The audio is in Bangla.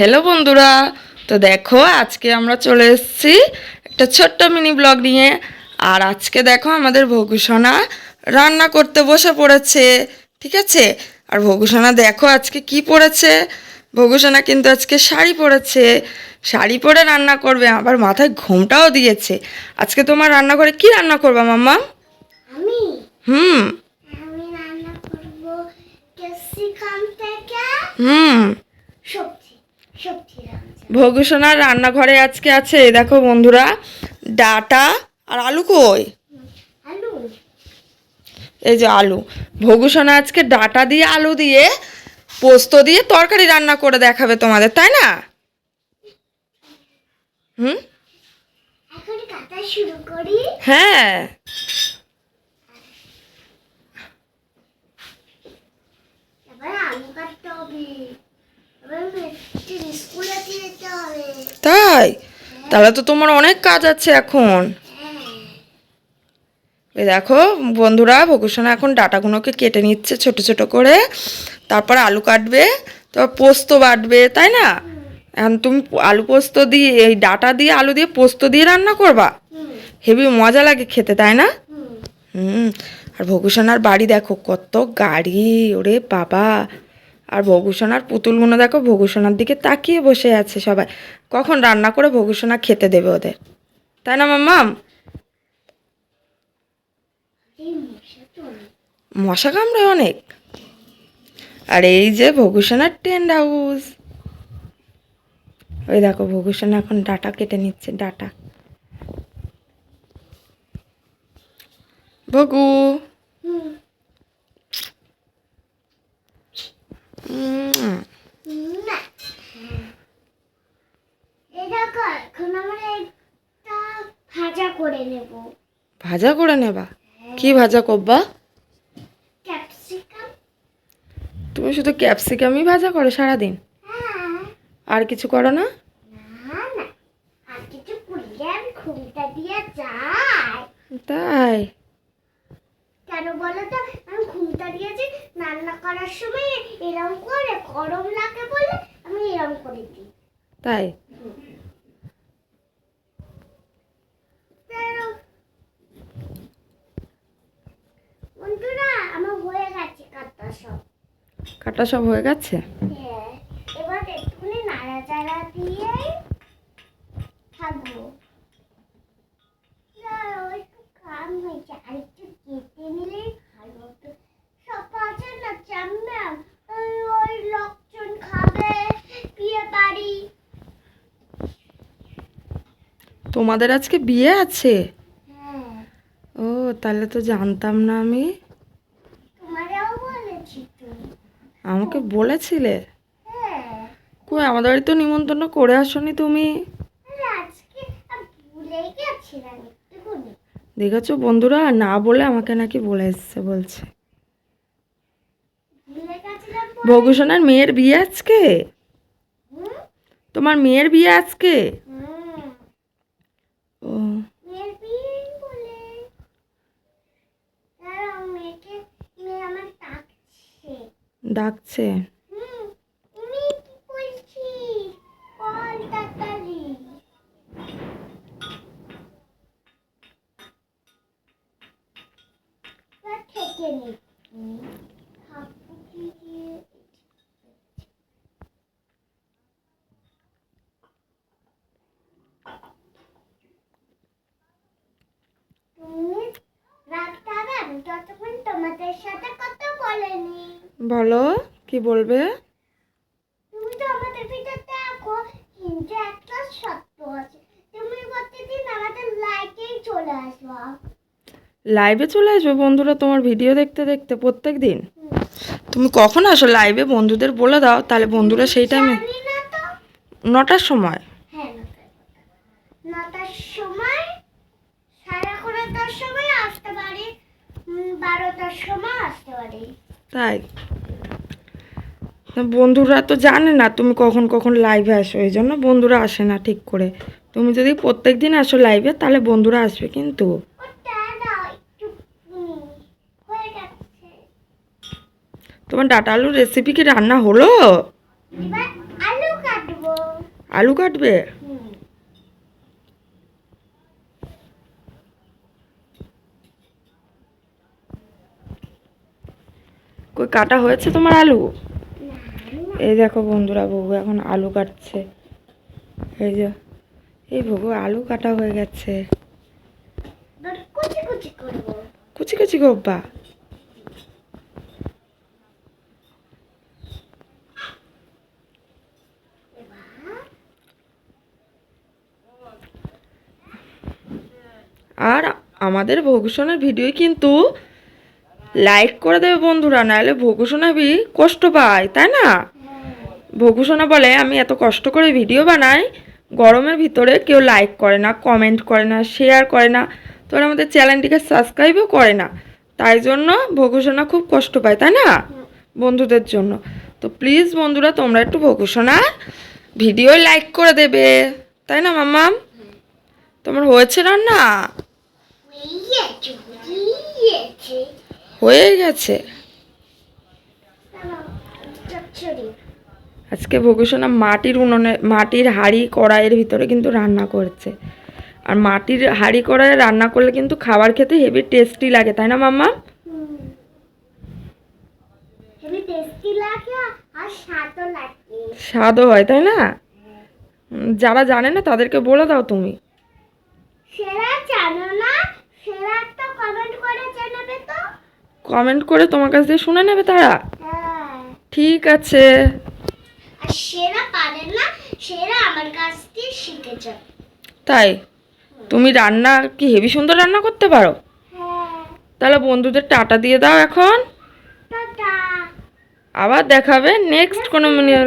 হ্যালো বন্ধুরা, তো দেখো আজকে আমরা চলে এসেছি একটা ছোট্ট মিনি ব্লগ নিয়ে। আর আজকে দেখো আমাদের ভগুসোনা রান্না করতে বসে পড়েছে, ঠিক আছে। আর ভগুসোনা দেখো আজকে কি পরেছে। ভগুসোনা কিন্তু আজকে শাড়ি পরেছে, শাড়ি পরে রান্না করবে, আবার মাথায় ঘোমটাও দিয়েছে। আজকে তোমার রান্নাঘরে কি রান্না করবা মাম্মা? আমি হুম আমি রান্না করব ক্যাপসিকাম থেকে হুম সবজি সবজি রান্না। ভগুসোনার রান্নাঘরে আজকে আছে দেখো বন্ধুরা, ডাটা আর আলু কই, আলু এই যে আলু। ভগুসোনা আজকে ডাটা দিয়ে আলু দিয়ে পোস্ত দিয়ে তরকারি রান্না করে দেখাবে তোমাদের, তাই না? হুম, এখন কাটা শুরু করি। হ্যাঁ। এবার আলু কাটতে হবে, এবার মেয়েকে স্কুলে দিয়ে যেতে হবে। তাই? তাহলে তো তোমার অনেক কাজ আছে এখন। হ্যাঁ, এই দেখো বন্ধুরা, ভগুসোনা এখন ডাটাগুলোকে কেটে নিচ্ছে ছোট ছোট করে, তারপর আলু কাটবে, তারপর পোস্ত বাটবে, তাই না? এখন তুমি আলু পোস্ত দিয়ে এই ডাটা দিয়ে আলু দিয়ে পোস্ত দিয়ে রান্না করবা, হুম হেবি মজা লাগে খেতে, তাই না? হুম হুম। আর ভগুসোনার বাড়ি দেখো কত গাড়ি, ওরে বাবা। আর ভগুসোনার পুতুলগুলো দেখো ভগুসোনার দিকে তাকিয়ে বসে আছে সবাই, কখন রান্না করে ভগুসোনা খেতে দেবে ওদের, তাই না মাম্মাম? এই মশা তো অনেক। মশা কামড়ে অনেক। আর এই যে ভগুসোনার টেন্ট হাউস, ওই দেখো ভগুসোনা এখন ডাটা কেটে নিচ্ছে, ডাটা। ভগু হুম উম, না, এই দেখো এখন আমরা একটা ভাজা করে নেব। ভাজা করে নেবা? কি ভাজা করবা? ক্যাপসিকাম। তুমি শুধু ক্যাপসিকামই ভাজা করো সারাদিন, হ্যাঁ, আর কিছু করো না? না না, আর কিছু করলে আমি ঘুমটা দিয়ে যাই। তাই? কেন বলো তো, আমি ঘুমটা দিয়েছি রান্না করার সময় এরম করে গরম লাগে বলে আমি এরম করে দিই। তাই? তো বন্ধুরা আমার হয়ে গেছে কাটা সব। কাটা সব হয়ে গেছে? হ্যাঁ, এবার একটুখানি নাড়াচাড়া দিয়ে থাকবো। দাঁড়াও, একটু কাম হয়েছে, আর একটু কেটে নিলেই ভালো হতো। সব আছে না চ্যাম্পিয়ন, ওই লোকজন খাবে বিয়ে বাড়ি। তোমাদের আজকে বিয়ে আছে? হ্যাঁ, ও, তাহলে তো জানতাম না আমি। তোমারও বলেছি তো। আমাকে বলেছিলে? হ্যাঁ, কই, আমাদের বাড়ি তো নিমন্ত্রণ করে আসনি তুমি। আরে আজকে আমি ভুলেই গেছিলাম একটুখানি। দেখেছো বন্ধুরা, না বলে আমাকে নাকি বলে এসছে বলছে। ভুলে গেছিলাম বলে। ভগুসোনার মেয়ের বিয়ে আজকে? হুম তোমার মেয়ের বিয়ে আজকে? হুম, ও, মেয়ের বিয়ে বলে। দাঁড়াও, মেয়ে আমার ডাকছে। ডাকছে? হুম, তুমি কি বলছিস? বল তাড়াতাড়ি। এবার থেকে নিচ্ছি। হাঁপুটি দিয়ে তুমি রাখতে হবে, আমি ততক্ষণ তোমাদের সাথে কথা বলেনি। বলো, কি বলবে? তুমি তো আমাদের ভিতর দেখো, কিন্তু একটা সত্য আছে, তুমি প্রতিদিন আমাদের লাইকেই চলে আসবা। লাইভে চলে আসবে বন্ধুরা তোমার ভিডিও দেখতে দেখতে প্রত্যেক দিন? হুম, তুমি কখন আসো লাইভে বন্ধুদের বলে দাও, তাহলে বন্ধুরা সেই টাইমে। জানি না তো। 9টার সময়? হ্যাঁ, নটার সময়, 11:30টার সময় আসতে পারি, 12টার সময় আসতে পারি। তাই? তা বন্ধুরা তো জানে না তুমি কখন কখন লাইভে আসো, এই জন্য বন্ধুরা আসে না ঠিক করে। তুমি যদি প্রত্যেক দিন আসো লাইভে তাহলে বন্ধুরা আসবে কিন্তু। ওটা দাও একটু, হয়ে গেছে। তোমার ডাটা আলুর রেসিপি কি রান্না হলো? এবার আলু কাটবো। আলু কাটবে? হুম। কই কাটা হয়েছে তোমার আলু? না, এই দেখো বন্ধুরা, ভগু এখন আলু কাটছে। এই যে, এই ভগু আলু কাটা হয়ে গেছে। এবার কুচি কুচি করবো। কুচি কুচি করবা? এবার আর আমাদের ভোগসোনার ভিডিও কিন্তু লাইক করে দেবে বন্ধুরা, নাহলে ভোগসোনাবি কষ্ট পায়, তাই না? ভোগসোনা বলে আমি এত কষ্ট করে ভিডিও বানাই, গরমের ভিতরে কেউ লাইক করে না, কমেন্ট করে না, শেয়ার করে না, তো ওরা আমাদের চ্যানেলটিকে সাবস্ক্রাইবও করে না। তাই জন্য ভোগসোনা খুব কষ্ট পায়, তাই না বন্ধুদের জন্য? তো প্লিজ বন্ধুরা তোমরা একটু ভোগসোনা ভিডিও লাইক করে দেবে, তাই না মাম্মাম? তোমার হয়েছে রান্না? হয়েছে, হয়েছে। হয়ে গেছে। চচ্চড়ি। আজকে ভোগসোনা মাটির উনুনে, মাটির হাঁড়ি কড়াইয়ের ভিতরে কিন্তু রান্না করছে। আর মাটির হাঁড়ি কড়াইয়ে রান্না করলে কিন্তু খাবার খেতে হেভি টেস্টি লাগে, তাই না মাম্মা? হেবি টেস্টি লাগে আর স্বাদও লাগে। স্বাদও হয়, তাই না? যারা জানে না তাদেরকে বলে দাও তুমি। সেরা জানো না, সেরা একটা কমেন্ট করে জানাবে তো। কমেন্ট করে তোমার কাছ দিয়ে শুনে নেবে তারা। হ্যাঁ। ঠিক আছে। আর সেরা পারে না, সেরা আমার কাছ দিয়ে শিখে যাবে। তাই? তুমি রান্না কি হেভি সুন্দর রান্না করতে পারো? হ্যাঁ। তাহলে বন্ধুদের টাটা দিয়ে দাও এখন। টাটা। আবার দেখাবে নেক্সট কোনো মিনিট।